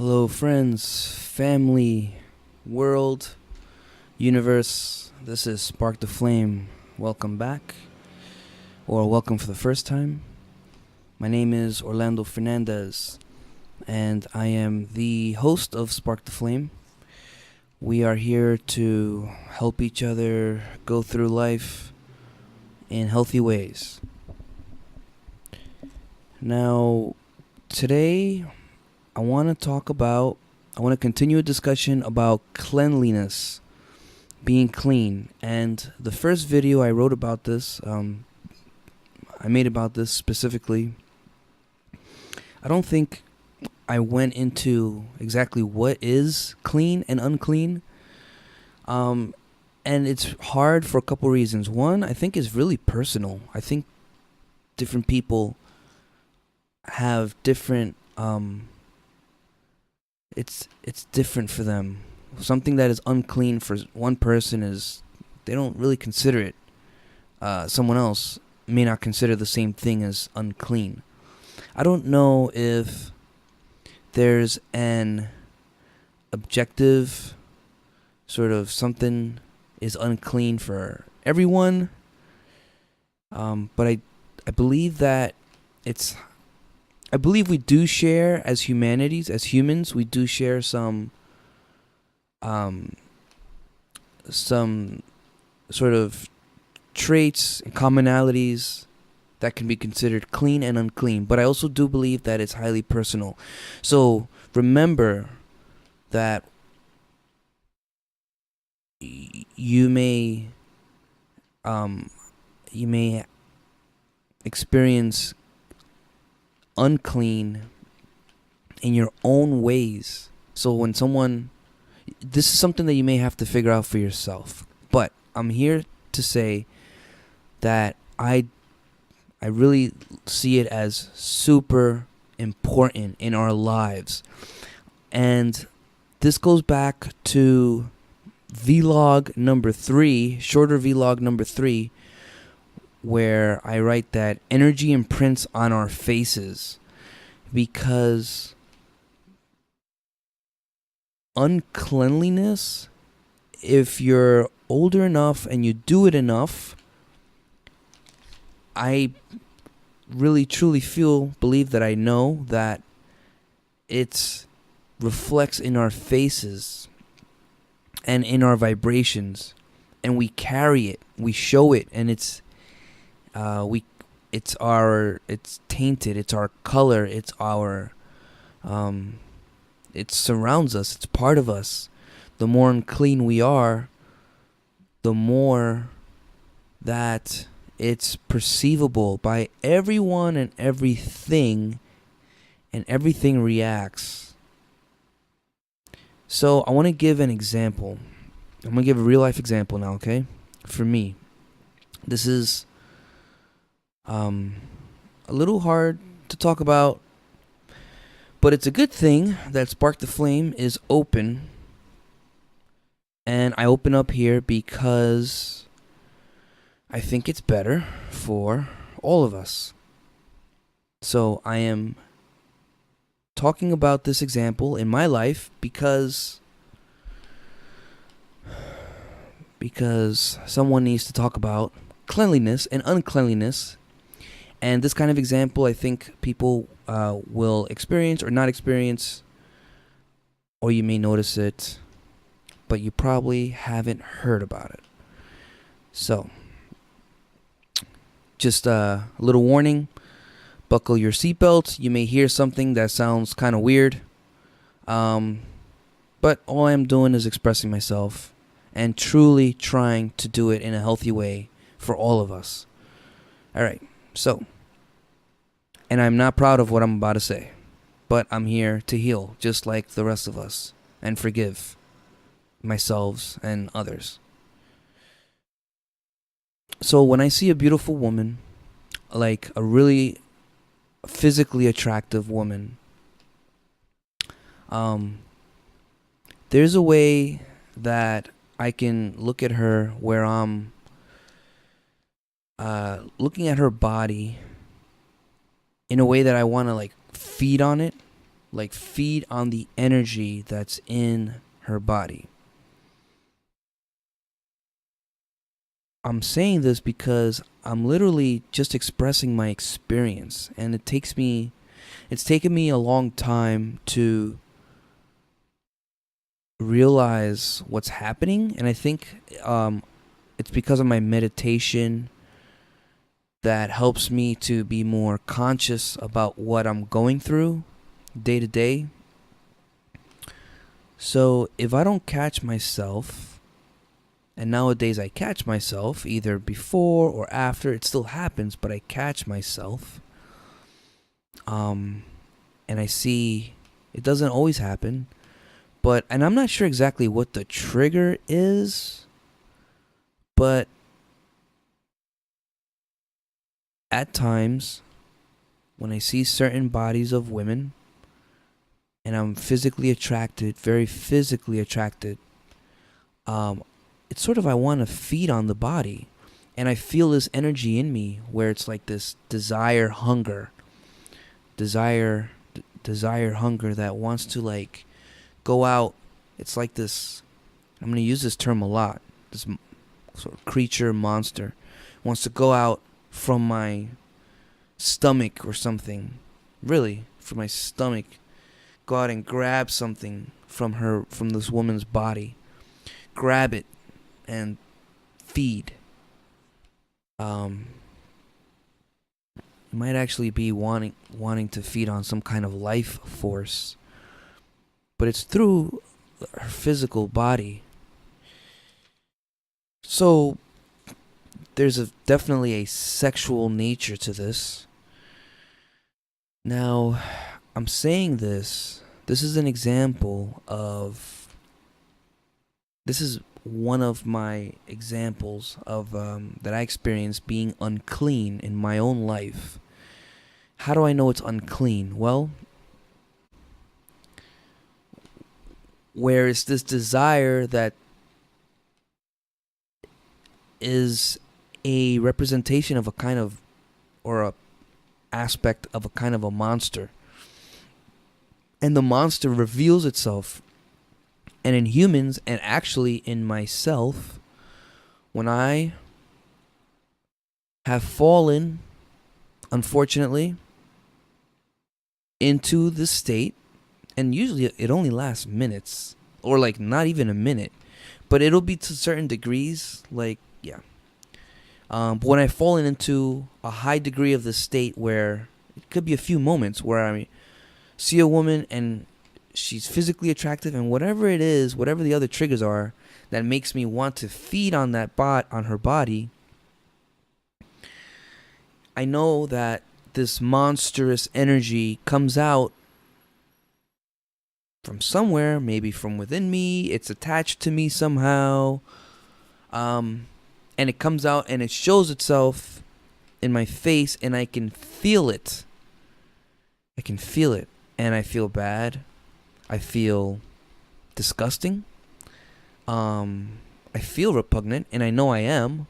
Hello, friends, family, world, universe. This is Spark the Flame. Welcome back, or welcome for the first time. My name is Orlando Fernandez, and I am the host of Spark the Flame. We are here to help each other go through life in healthy ways. Now, today I want to continue a discussion about cleanliness, being clean. And the first video I wrote about this, I made about this specifically. I don't think I went into exactly what is clean and unclean. And it's hard for a couple reasons. One, I think is really personal. I think different people have different it's different for them. Something that is unclean for one person is they don't really consider it. Someone else may not consider the same thing as unclean. I don't know if there's an objective sort of something is unclean for everyone. But I believe that I believe we do share as humans, we do share some sort of traits and commonalities that can be considered clean and unclean. But I also do believe that it's highly personal. So remember that you may experience unclean in your own ways. So this is something that you may have to figure out for yourself. But I'm here to say that I really see it as super important in our lives. And this goes back to vlog number 3, shorter vlog number 3, where I write that energy imprints on our faces, because uncleanliness, if you're older enough and you do it enough, I really truly believe that I know that it reflects in our faces and in our vibrations, and we carry it, we show it, and it's tainted, it's our color, it surrounds us, it's part of us. The more unclean we are, the more that it's perceivable by everyone and everything reacts. So I want to give an example. I'm going to give a real life example now, okay? For me, this is a little hard to talk about, but it's a good thing that Spark the Flame is open. And I open up here because I think it's better for all of us. So I am talking about this example in my life because someone needs to talk about cleanliness and uncleanliness. And this kind of example, I think people will experience or not experience, or you may notice it, but you probably haven't heard about it. So, just a little warning, buckle your seatbelt. You may hear something that sounds kind of weird, but all I'm doing is expressing myself and truly trying to do it in a healthy way for all of us. All right. So, and I'm not proud of what I'm about to say, but I'm here to heal just like the rest of us and forgive myself and others. So when I see a beautiful woman, like a really physically attractive woman, there's a way that I can look at her where I'm looking at her body in a way that I want to like feed on it like feed on the energy that's in her body. I'm saying this because I'm literally just expressing my experience, and it's taken me a long time to realize what's happening, and I think it's because of my meditation that helps me to be more conscious about what I'm going through day to day. So if I don't catch myself, and nowadays I catch myself either before or after, it still happens, but I catch myself, and I see it doesn't always happen, and I'm not sure exactly what the trigger is, but at times when I see certain bodies of women and I'm physically attracted, very physically attracted, it's sort of I want to feed on the body. And I feel this energy in me where it's like this desire hunger that wants to like go out. It's like this, I'm going to use this term a lot, this sort of creature, monster, wants to go out from my stomach or something. Really, from my stomach. Go out and grab something from this woman's body. Grab it and feed. You might actually be wanting to feed on some kind of life force, but it's through her physical body. So there's definitely a sexual nature to this. Now, I'm saying this is an example of, this is one of my examples of that I experienced being unclean in my own life. How do I know it's unclean? Well, where it's this desire that is a representation of a kind of, or a aspect of a kind of a monster. And the monster reveals itself. And in humans, and actually in myself, when I have fallen, unfortunately, into this state, and usually it only lasts minutes, or like not even a minute, but it'll be to certain degrees, like, yeah. But when I've fallen into a high degree of the state where it could be a few moments where I see a woman and she's physically attractive, and whatever it is, whatever the other triggers are that makes me want to feed on on her body, I know that this monstrous energy comes out from somewhere, maybe from within me. It's attached to me somehow. And it comes out and it shows itself in my face, and I can feel it. I can feel it, and I feel bad. I feel disgusting. I feel repugnant, and I know I am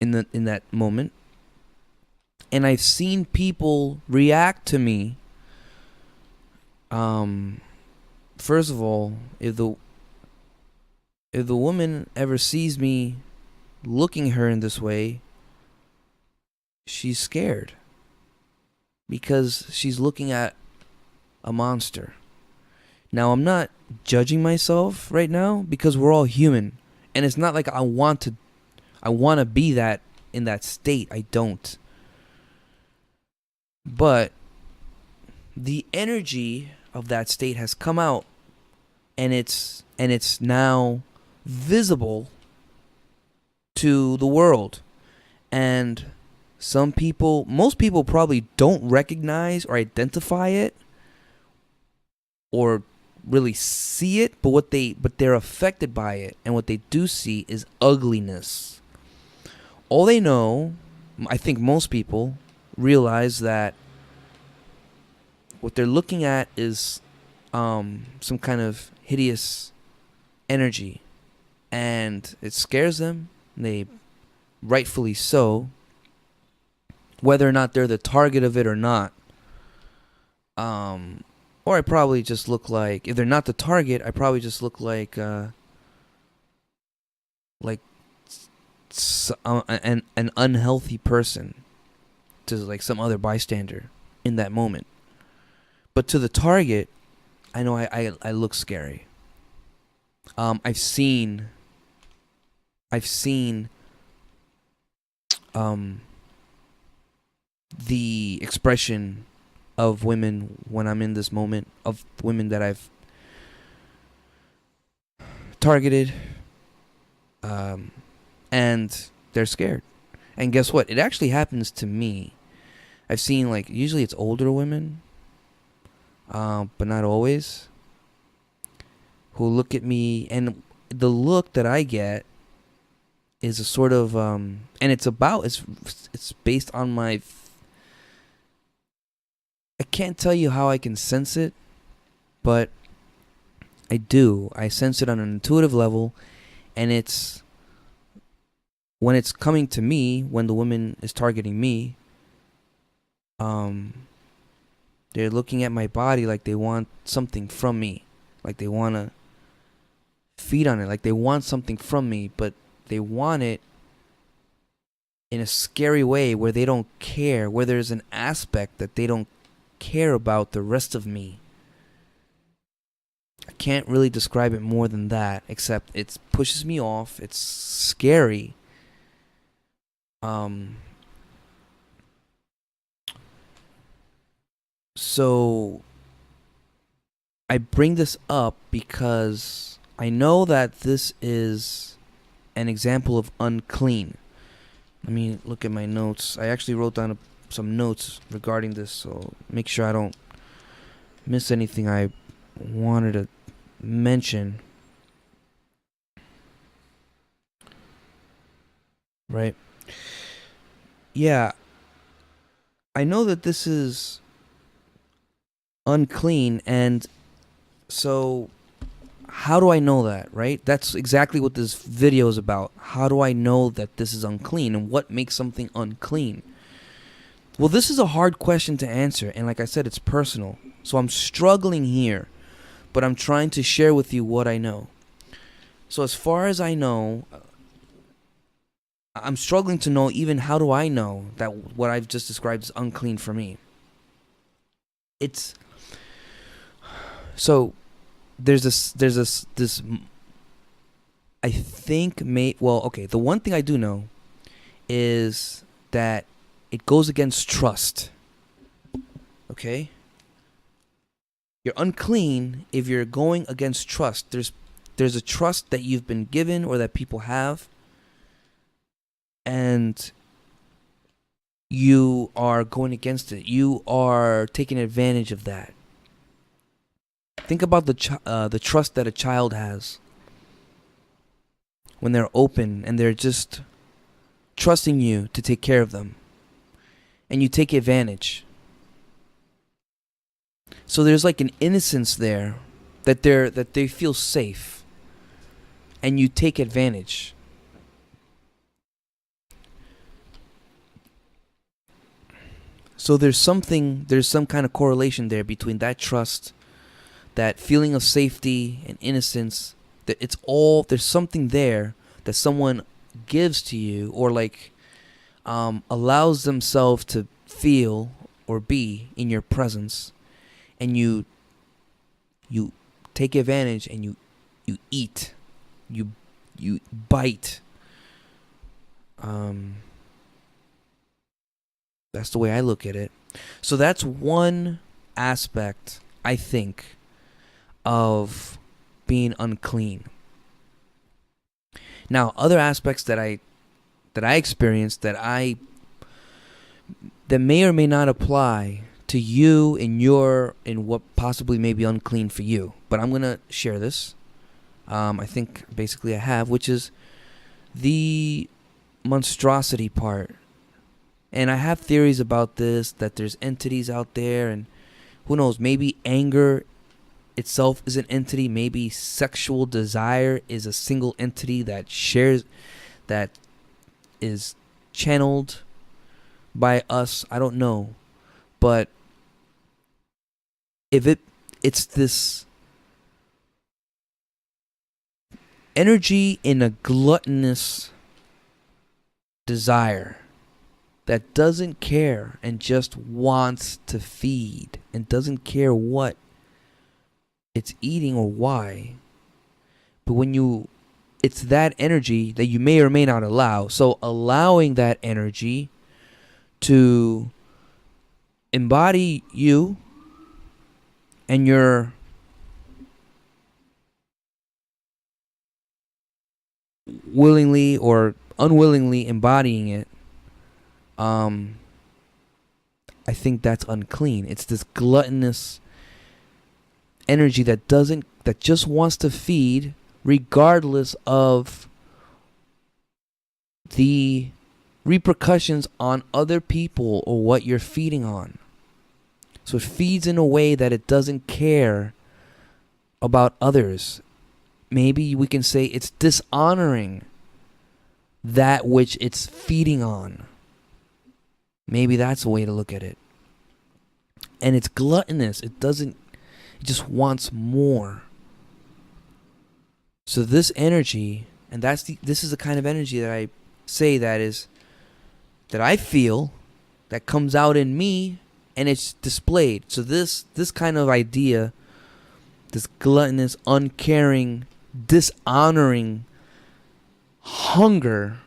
in that moment. And I've seen people react to me. First of all, if the woman ever sees me looking at her in this way, she's scared because she's looking at a monster. Now, I'm not judging myself right now because we're all human, and it's not like I want to be that in that state. I don't. But the energy of that state has come out, and it's now visible to the world. And most people probably don't recognize or identify it or really see it, but they're affected by it, and what they do see is ugliness. All they know, I think most people realize that what they're looking at is some kind of hideous energy, and it scares them. They rightfully so, whether or not they're the target of it or not. Or I probably just look like, if they're not the target, I probably just look like an unhealthy person to like some other bystander in that moment. But to the target, I know I look scary. I've seen um the expression of women when I'm in this moment, of women that I've targeted, um, and they're scared. And guess what? It actually happens to me. I've seen, like, usually it's older women, but not always, who look at me, and the look that I get is a sort of and it's based on my. I can't tell you how I can sense it, but I do. I sense it on an intuitive level, and it's when it's coming to me, when the woman is targeting me, um, they're looking at my body like they want something from me, like they want to feed on it, like they want something from me, but they want it in a scary way where they don't care, where there's an aspect that they don't care about the rest of me. I can't really describe it more than that, except it pushes me off. It's scary. Um, so I bring this up because I know that this is an example of unclean. Let me look at my notes. I actually wrote down some notes regarding this, so make sure I don't miss anything I wanted to mention. Right? Yeah, I know that this is unclean, and so how do I know that, right? That's exactly what this video is about. How do I know that this is unclean, and what makes something unclean? Well, this is a hard question to answer, and like I said, it's personal. So I'm struggling here, but I'm trying to share with you what I know. So as far as I know, I'm struggling to know even how do I know that what I've just described is unclean for me. It's so there's this I think okay, the one thing I do know is that it goes against trust. Okay? You're unclean if you're going against trust. There's a trust that you've been given or that people have, and you are going against it. You are taking advantage of that. Think about the trust that a child has when they're open and they're just trusting you to take care of them, and you take advantage. So there's like an innocence there that they feel safe, and you take advantage. So there's some kind of correlation there between that trust, that feeling of safety and innocence. That there's something there that someone gives to you, or like allows themselves to feel or be in your presence, and you take advantage, and you eat, you bite. That's the way I look at it. So that's one aspect, I think, of being unclean. Now, other aspects that I experienced that may or may not apply to you in what possibly may be unclean for you. But I'm gonna share this. I think basically I have, which is the monstrosity part. And I have theories about this, that there's entities out there, and who knows, maybe anger itself is an entity, maybe sexual desire is a single entity that is channeled by us. I don't know. But if it's this energy in a gluttonous desire that doesn't care and just wants to feed and doesn't care what it's eating or why. But it's that energy that you may or may not allow. So allowing that energy to embody you and your willingly or unwillingly embodying it, I think that's unclean. It's this gluttonous energy that just wants to feed regardless of the repercussions on other people or what you're feeding on. So it feeds in a way that it doesn't care about others. Maybe we can say it's dishonoring that which it's feeding on. Maybe that's a way to look at it. And it's gluttonous. It just wants more. So this energy, and this is the kind of energy that I say that I feel, that comes out in me, and it's displayed. So this kind of idea, this gluttonous, uncaring, dishonoring hunger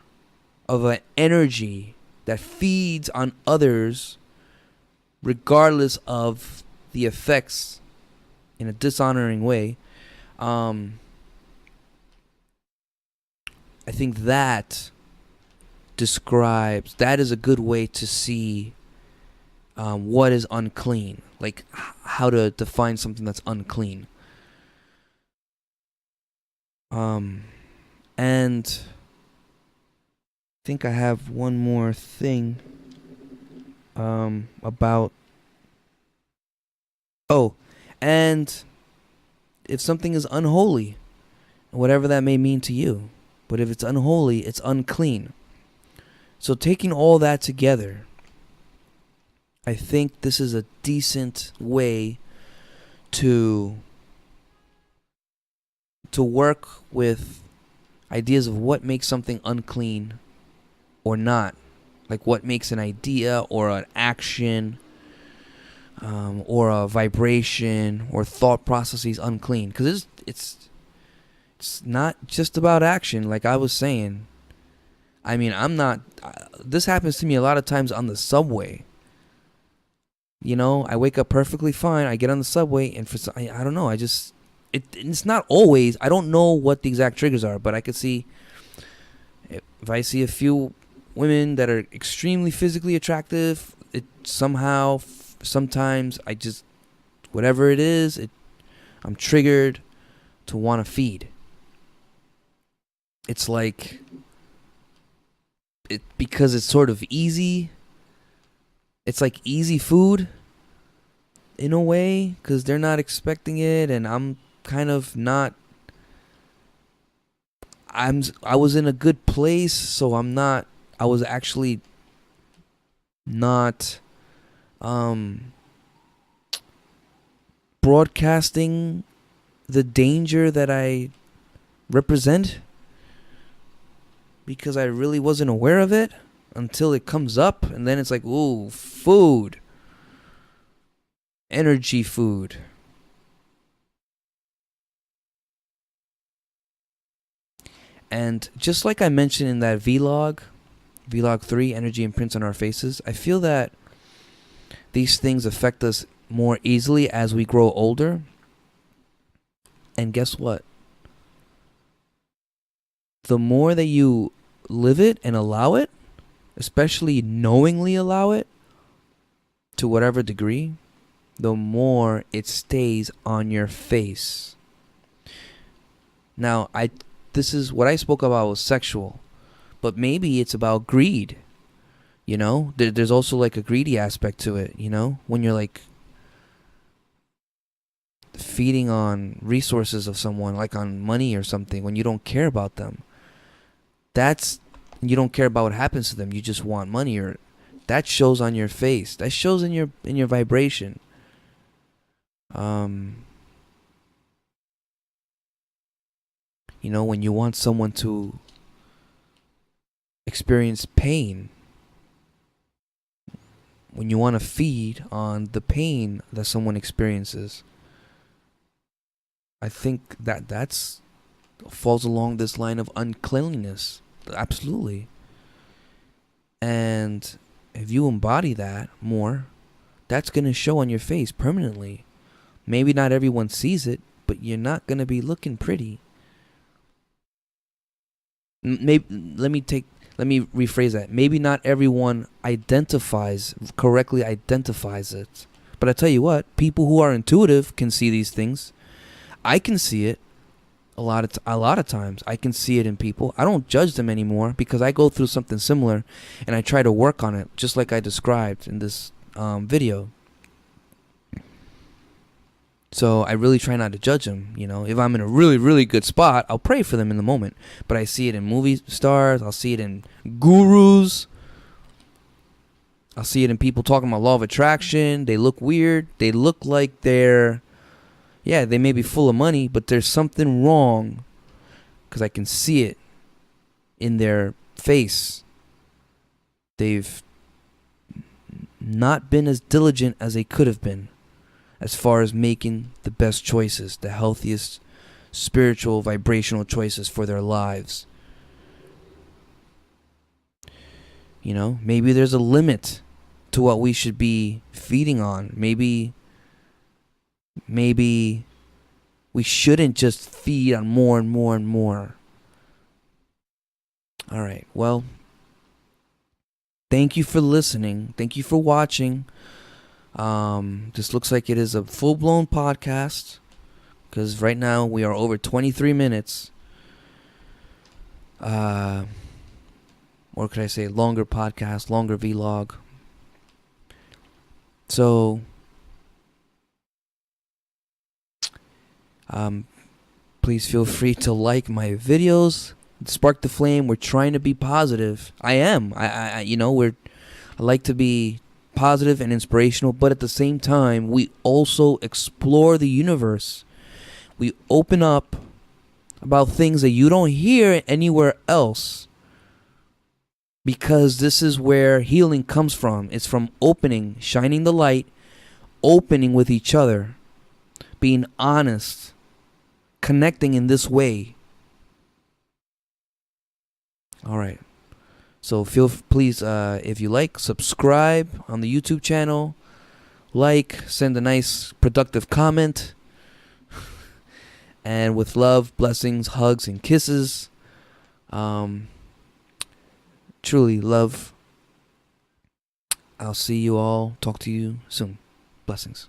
of an energy that feeds on others regardless of the effects in a dishonoring way, I think that is a good way to see what is unclean, like how to define something that's unclean. And I think I have one more thing about and if something is unholy, whatever that may mean to you, but if it's unholy, it's unclean. So taking all that together, I think this is a decent way to work with ideas of what makes something unclean or not. Like what makes an idea or an action or a vibration or thought processes unclean. Because it's not just about action, like I was saying. I mean, this happens to me a lot of times on the subway. You know, I wake up perfectly fine. I get on the subway, and I don't know. It's not always. I don't know what the exact triggers are, but I could see if I see a few women that are extremely physically attractive, sometimes I just, whatever it is, I'm triggered to want to feed. It's like because it's sort of easy. It's like easy food in a way, because they're not expecting it, and I'm kind of not. I was in a good place, so I'm not. I was actually not broadcasting the danger that I represent, because I really wasn't aware of it until it comes up, and then it's like, ooh, food. Energy food. And just like I mentioned in that vlog 3, Energy Imprints on Our Faces, I feel that these things affect us more easily as we grow older. And guess what? The more that you live it and allow it, especially knowingly allow it, to whatever degree, the more it stays on your face. Now, this is what I spoke about was sexual, but maybe it's about greed. You know, there's also like a greedy aspect to it. You know, when you're like feeding on resources of someone, like on money or something, when you don't care about them, you don't care about what happens to them. You just want money, or that shows on your face. That shows in your vibration. Um, when you want someone to experience pain, when you want to feed on the pain that someone experiences, I think that's falls along this line of uncleanliness. Absolutely. And if you embody that more, that's going to show on your face permanently. Maybe not everyone sees it, but you're not going to be looking pretty. Maybe let me rephrase that. Maybe not everyone correctly identifies it. But I tell you what, people who are intuitive can see these things. I can see it a lot of times. I can see it in people. I don't judge them anymore because I go through something similar and I try to work on it, just like I described in this video. So I really try not to judge them. If I'm in a really, really good spot, I'll pray for them in the moment. But I see it in movie stars. I'll see it in gurus. I'll see it in people talking about law of attraction. They look weird. They look like they may be full of money, but there's something wrong because I can see it in their face. They've not been as diligent as they could have been as far as making the best choices, the healthiest spiritual, vibrational choices for their lives. Maybe there's a limit to what we should be feeding on. Maybe we shouldn't just feed on more and more and more. All right. Well, thank you for listening. Thank you for watching. This looks like it is a full-blown podcast because right now we are over 23 minutes. Or could I say longer podcast, longer vlog. So, please feel free to like my videos. Spark the flame. We're trying to be positive. I am. I like to be positive and inspirational, but at the same time, we also explore the universe. We open up about things that you don't hear anywhere else, because this is where healing comes from. It's from opening, shining the light, opening with each other, being honest, connecting in this way. All right. So please, if you like, subscribe on the YouTube channel. Send a nice, productive comment. And with love, blessings, hugs, and kisses. Truly love. I'll see you all. Talk to you soon. Blessings.